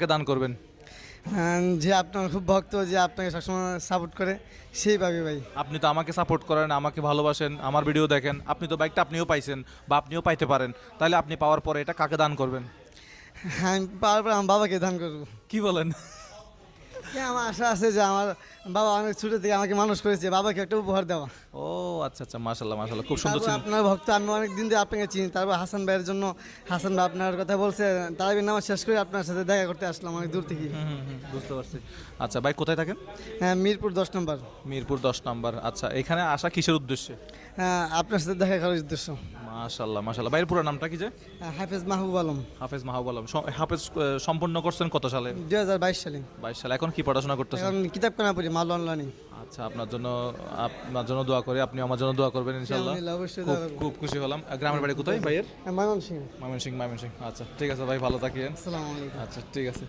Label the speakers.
Speaker 1: কে দান করবেন?
Speaker 2: যে আপনার খুব ভক্ত, যে আপনাকে সবসময় সাপোর্ট করে, সেইভাবে ভাই।
Speaker 1: আপনি তো আমাকে সাপোর্ট করেন, আমাকে ভালোবাসেন, আমার ভিডিও দেখেন, আপনি তো বাইকটা আপনিও পাইছেন বা আপনিও পাইতে পারেন, তাহলে আপনি পাওয়ার পরে এটা কাকে দান করবেন?
Speaker 2: হ্যাঁ, আমি পাওয়ার পর আমার বাবাকে দান করবো।
Speaker 1: কি বলেন?
Speaker 2: আমার আশা আছে যে আমার বাবা অনেক ছোটো থেকে আমাকে মানুষ করেছে, বাবাকে একটা উপহার দেওয়া।
Speaker 1: ও আচ্ছা আচ্ছা, মাশাল্লাহ মাশাল্লাহ, খুব সুন্দর
Speaker 2: তারপর
Speaker 1: ছিল।
Speaker 2: আপনার ভক্ত, আমি অনেক দিন ধরে আপনাকে চিনি। তারপর হাসান ভাইয়ের জন্য, হাসান ভাই আপনার কথা বলছে, তারাবির নামাজ শেষ করে আপনার সাথে দেখা করতে আসলাম অনেক দূর থেকে।
Speaker 1: বুঝতে পারছি। আচ্ছা ভাই, কোথায় থাকেন?
Speaker 2: হ্যাঁ, মিরপুর 10 নম্বর।
Speaker 1: মিরপুর 10 নম্বর। আচ্ছা, এখানে আসা কিসের উদ্দেশ্যে?
Speaker 2: হ্যাঁ, আপনার সাথে দেখা করার উদ্দেশ্য।
Speaker 1: মাশাল্লাহ মাশাল্লাহ। ভাইয়ের পুরো নামটা কি যে?
Speaker 2: হাফেজ মাহবুব আলম।
Speaker 1: হাফেজ মাহবুব আলম। হাফেজ সম্পন্ন করছেন কত সালে?
Speaker 2: 2022 সালে।
Speaker 1: 22 সালে। এখন কি পড়াশোনা করতেছেন?
Speaker 2: এখন কিতাব কেনা পড়ি, মাল অনলাইনে।
Speaker 1: আচ্ছা, আপনার জন্য দোয়া করি, আপনি আমার জন্য দোয়া করবেন ইনশাআল্লাহ।
Speaker 2: আলহামদুলিল্লাহ, অবশ্যই
Speaker 1: খুব
Speaker 2: দোয়া করবো।
Speaker 1: খুব খুশি হলাম। গ্রামের বাড়ি কোথায় ভাইয়ের?
Speaker 2: ময়মনসিংহ।
Speaker 1: ময়মনসিংহ। আচ্ছা ঠিক আছে ভাই, ভালো থাকিয়েন।
Speaker 2: আসসালামু আলাইকুম।
Speaker 1: আচ্ছা ঠিক আছে।